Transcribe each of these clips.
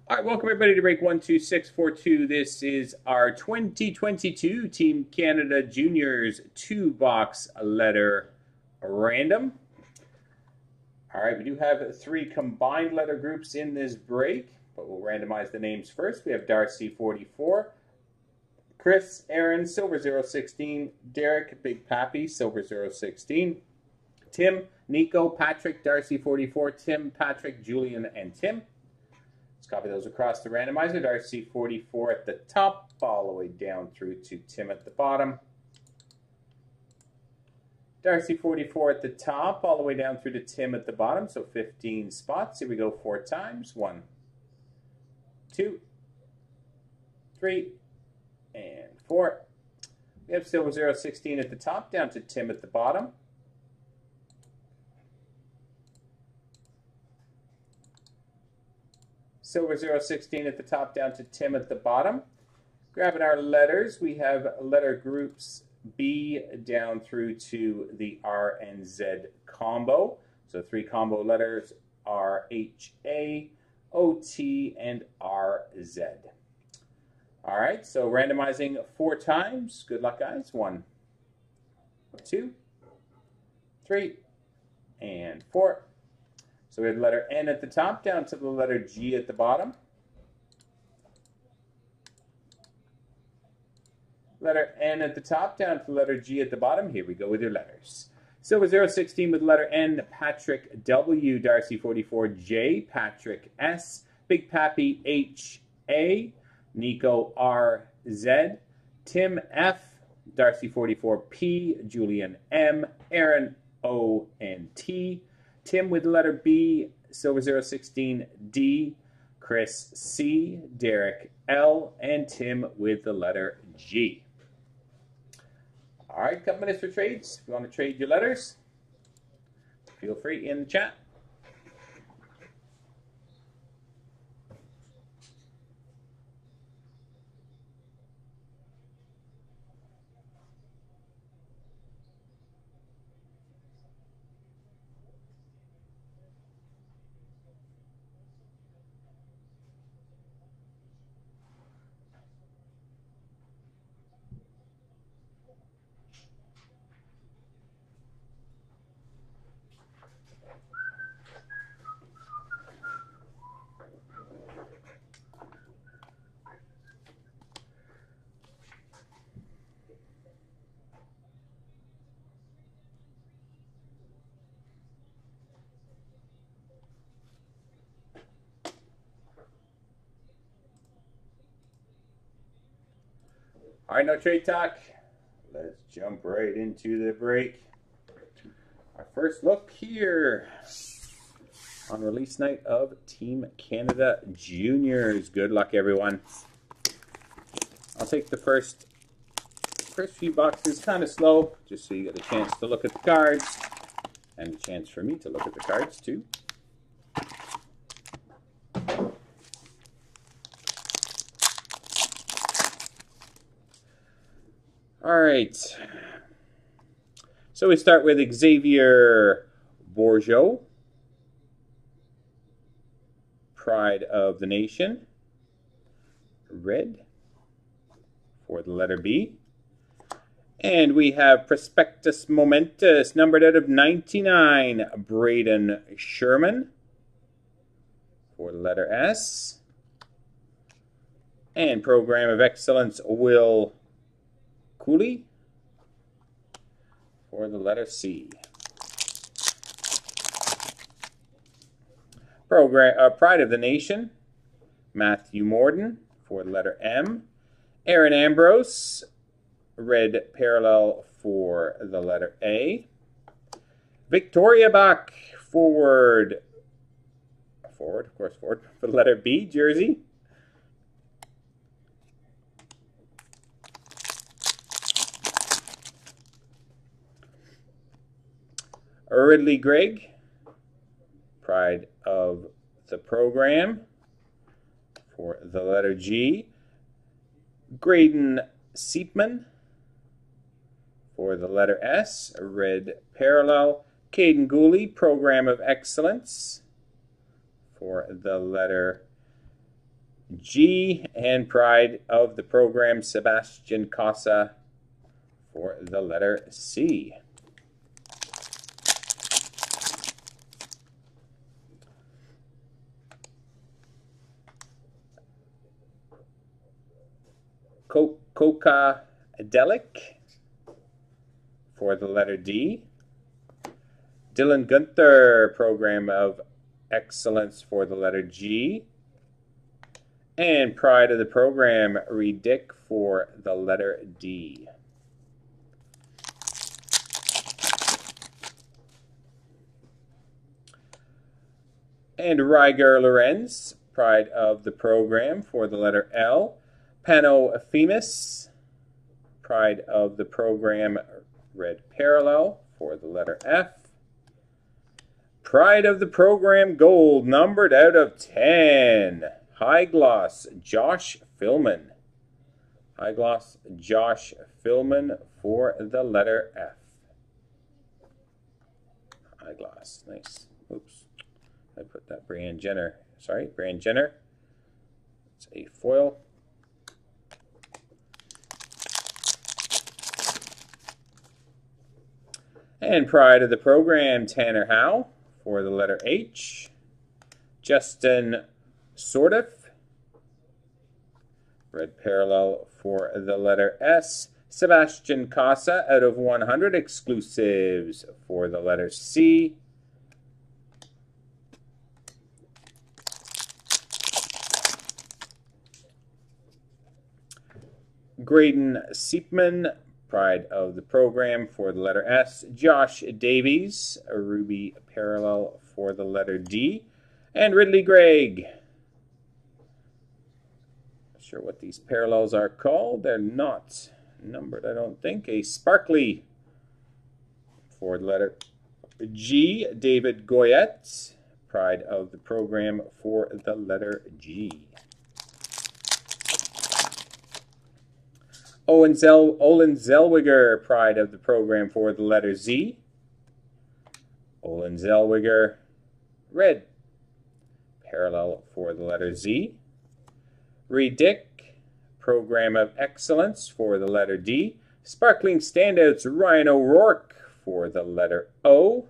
All right, welcome everybody to break 12642. This is our 2022 Team Canada Juniors 2-box letter random. All right, we do have 3 combined letter groups in this break, but we'll randomize the names first. We have Darcy 44, Chris, Aaron, Silver 016, Derek, Big Pappy, Silver 016, Tim, Nico, Patrick, Darcy 44, Tim, Patrick, Julian, and Tim. Let's copy those across the randomizer. Darcy 44 at the top, all the way down through to Tim at the bottom. Darcy 44 at the top, all the way down through to Tim at the bottom, so 15 spots. Here we go 4 times. 1, 2, 3, and 4. We have Silver 016 at the top, down to Tim at the bottom. Silver 016 at the top, down to Tim at the bottom. Grabbing our letters, we have letter groups B down through to the R and Z combo. So 3 combo letters are H, A, O, T, and R, Z. All right, so randomizing 4 times. Good luck, guys. 1, 2, 3, and 4. So we have the letter N at the top, down to the letter G at the bottom. Letter N at the top, down to the letter G at the bottom. Here we go with your letters. Silver 016 with letter N, Patrick W, Darcy 44 J, Patrick S, Big Pappy H, A, Nico R, Z, Tim F, Darcy 44 P, Julian M, Aaron O and T, Tim with the letter B, Silver 016 D, Chris C, Derek L, and Tim with the letter G. All right, a couple minutes for trades. If you want to trade your letters, feel free in the chat. All right, no trade talk. Let's jump right into the break. Our first look here on release night of Team Canada Juniors. Good luck, everyone. I'll take the first few boxes kind of slow, just so you get a chance to look at the cards, and a chance for me to look at the cards too. All right. So we start with Xavier Bourgeau, Pride of the Nation, red for the letter B. And we have Prospectus Momentous, numbered out of 99, Braden Sherman for the letter S. And Program of Excellence, Will Cooley for the letter C. Pride of the Nation, Matthew Morden for the letter M. Aaron Ambrose, red parallel for the letter A. Victoria Bach, forward, of course, forward for the letter B, jersey. Ridley Gregg, Pride of the Program for the letter G. Graydon Seepman for the letter S, red parallel. Caden Gooley, Program of Excellence for the letter G, and pride of the program, Sebastian Casa, for the letter C. Coca-Delic for the letter D. Dylan Gunther, Program of Excellence for the letter G. And Pride of the Program, Redick for the letter D. And Ryger Lorenz, Pride of the Program for the letter L. Pano Themis, Pride of the Program, Red Parallel for the letter F. Pride of the Program Gold, numbered out of 10. High Gloss, Josh Philman. High Gloss, Josh Philman for the letter F. High Gloss, nice. Oops, I put that Brand Jenner. Sorry, Brand Jenner. It's a foil. And Pride of the Program, Tanner Howe for the letter H. Justin Sordiff, Red Parallel for the letter S. Sebastian Casa, out of 100 exclusives for the letter C. Graydon Seepman, Pride of the Program for the letter S. Josh Davies, a Ruby Parallel for the letter D. And Ridley Gregg. Not sure what these parallels are called. They're not numbered, I don't think. A Sparkly for the letter G. David Goyette, Pride of the Program for the letter G. Olin Zellweger, Pride of the Program for the letter Z. Olin Zellweger, Red Parallel for the letter Z. Redick, Program of Excellence for the letter D. Sparkling Standouts, Ryan O'Rourke for the letter O.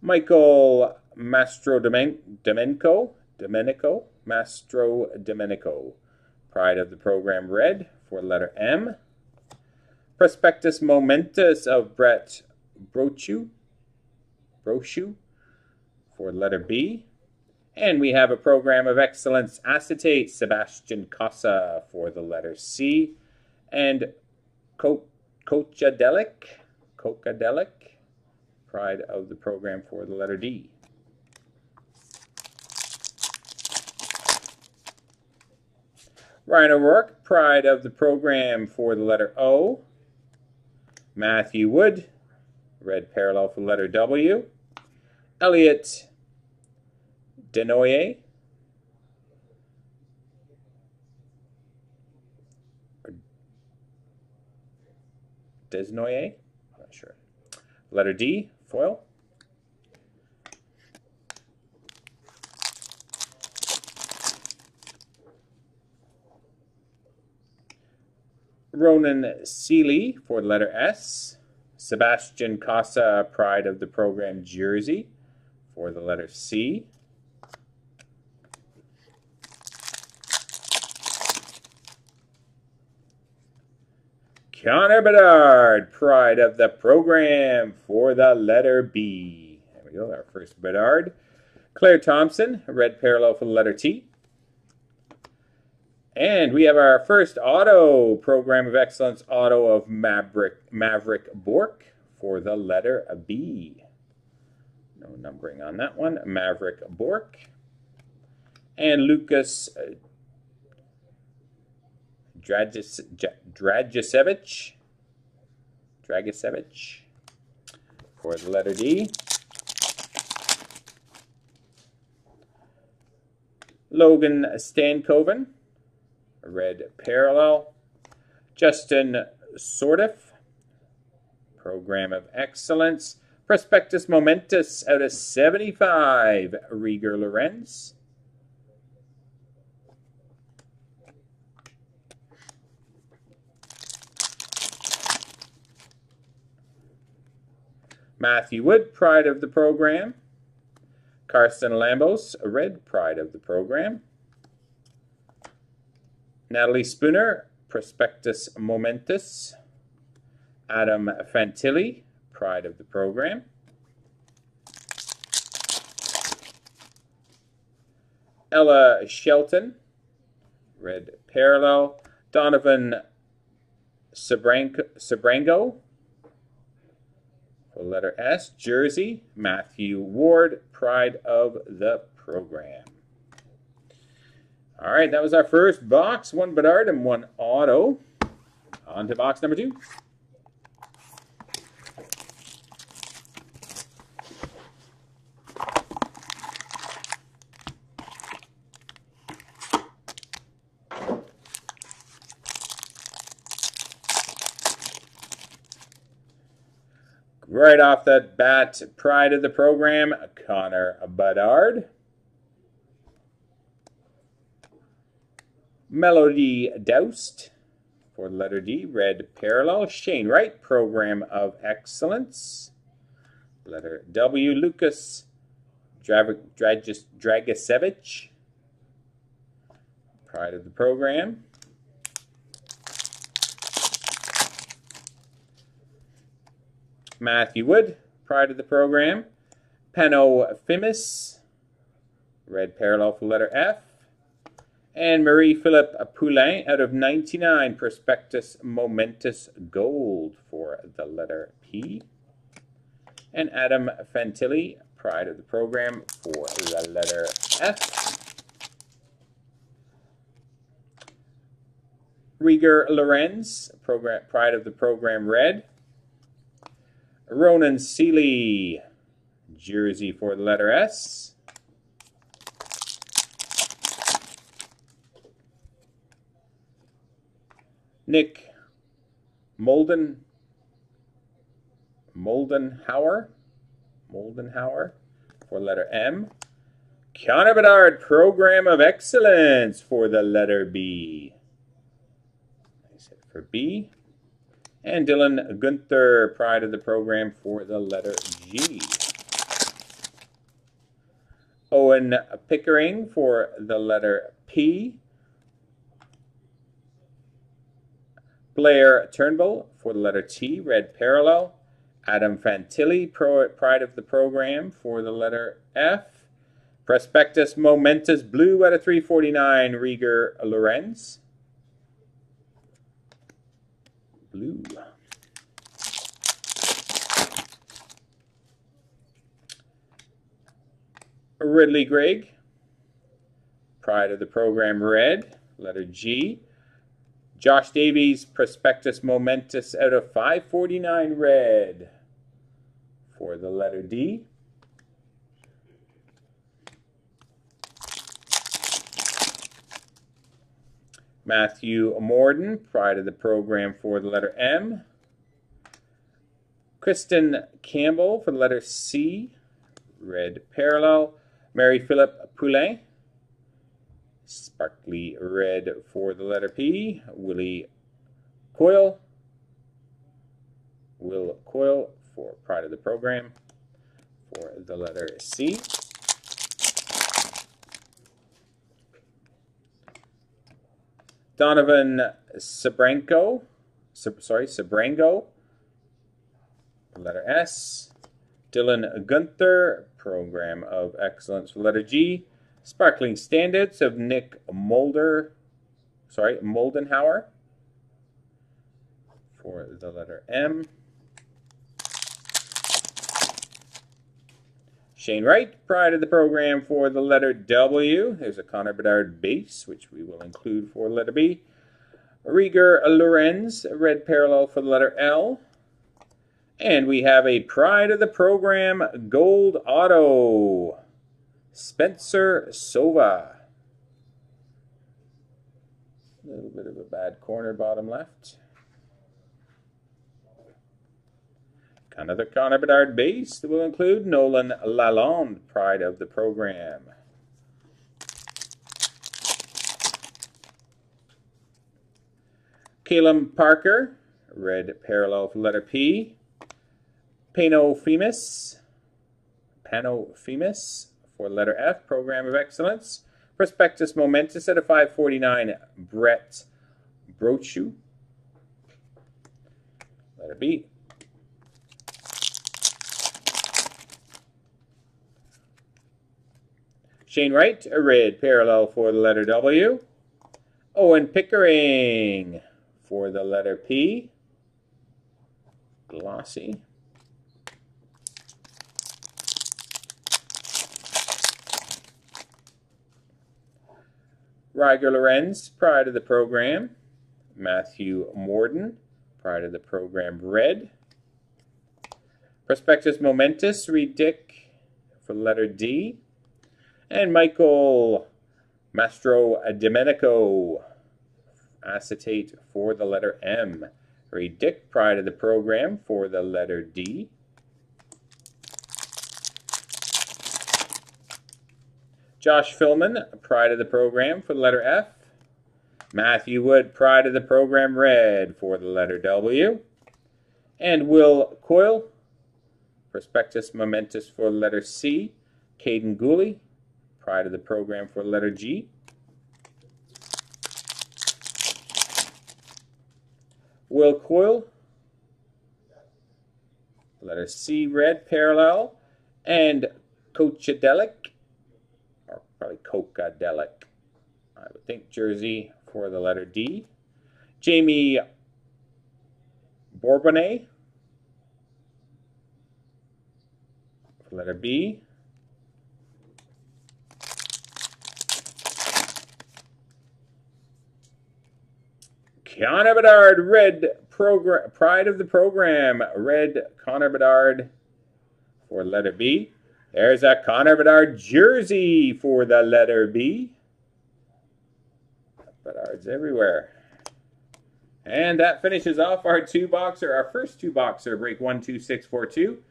Michael Mastro Domenico, Pride of the Program Red for letter M. Prospectus Momentous of Brett Brochu for letter B. And we have a Program of Excellence Acetate, Sebastian Casa for the letter C. And Coca-Delic, Pride of the Program for the letter D. Ryan O'Rourke, Pride of the Program for the letter O. Matthew Wood, Red Parallel for the letter W. Elliot Desnoyers, not sure. Letter D, foil. Ronan Seeley for the letter S. Sebastian Casa, Pride of the Program Jersey for the letter C. Connor Bedard, Pride of the Program for the letter B. There we go, our first Bedard. Claire Thompson, Red Parallel for the letter T. And we have our first auto, Program of Excellence auto of Maverick Bork for the letter B. No numbering on that one. Maverick Bork. And Lucas Dragisevich for the letter D. Logan Stankoven, Red Parallel. Justin Sordiff, Program of Excellence. Prospectus Momentous out of 75, Rieger Lorenz. Matthew Wood, Pride of the Program. Carson Lambos, red, Pride of the Program. Natalie Spooner, Prospectus Momentous. Adam Fantilli, Pride of the Program. Ella Shelton, red parallel. Donovan Sabrango, letter S, jersey. Matthew Ward, Pride of the Program. All right, that was our first box. One Bedard and one auto. On to box number 2. Right off the bat, Pride of the Program, Connor Bedard. Melody Doust for the letter D, red parallel. Shane Wright, Program of Excellence. Letter W, Lucas Dragisevich, Pride of the Program. Matthew Wood, Pride of the Program. Peno Fimis, red parallel for letter F. And Marie-Philippe Poulain out of 99, Prospectus Momentous Gold for the letter P. And Adam Fantilli, Pride of the Program for the letter F. Rieger Lorenz, Pride of the Program red. Ronan Seeley, jersey for the letter S. Nick Moldenhauer for letter M. Connor Bedard, Program of Excellence for the letter B. Nice hit for B. And Dylan Gunther, Pride of the Program for the letter G. Owen Pickering for the letter P. Blair Turnbull for the letter T, red parallel. Adam Fantilli, Pride of the Program for the letter F. Prospectus Momentous Blue out of 349, Rieger Lorenz. Blue. Ridley Gregg, Pride of the Program red, letter G. Josh Davies, Prospectus Momentous out of 549 red for the letter D. Matthew Morden, Pride of the Program for the letter M. Kristen Campbell for the letter C, red parallel. Marie-Philippe Poulain, sparkly red for the letter P. Will Coyle for Pride of the Program for the letter C. Donovan Sabrango, letter S. Dylan Gunther, Program of Excellence for letter G. Sparkling Standouts of Nick Moldenhauer for the letter M. Shane Wright, Pride of the Program for the letter W. There's a Connor Bedard base, which we will include for letter B. Rieger Lorenz, red parallel for the letter L. And we have a Pride of the Program gold auto. Spencer Sova. A little bit of a bad corner, bottom left. Another Connor Bedard base that will include Nolan Lalonde, pride of the program. Calum Parker, red parallel for letter P. Pano Femus for letter F, program of excellence. Prospectus Momentous at a 549, Brett Brochu, letter B. Shane Wright, a red parallel for the letter W. Owen Pickering for the letter P. Glossy. Ryger Lorenz, pride of the program. Matthew Morden, pride of the program, red. Prospectus Momentous, Reed Dick for the letter D. And Michael Mastro Domenico, acetate for the letter M. Reed Dick, pride of the program for the letter D. Josh Philman, pride of the program for the letter F. Matthew Wood, pride of the program, red for the letter W. And Will Coyle, prospectus momentous for the letter C. Caden Gooley, pride of the program for the letter G. Will Coyle, letter C, red parallel. And Coachadelic, or probably Cocadelic, I would think, jersey for the letter D. Jamie Bourbonnais for letter B. Connor Bedard, red program, pride of the program, red Connor Bedard for letter B. There's a Connor Bedard jersey for the letter B. Bedard's everywhere. And that finishes off our two-boxer, our first two-boxer, break 12642.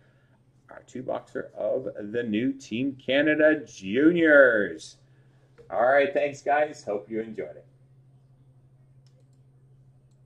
Our two-boxer of the new Team Canada Juniors. All right, thanks, guys. Hope you enjoyed it.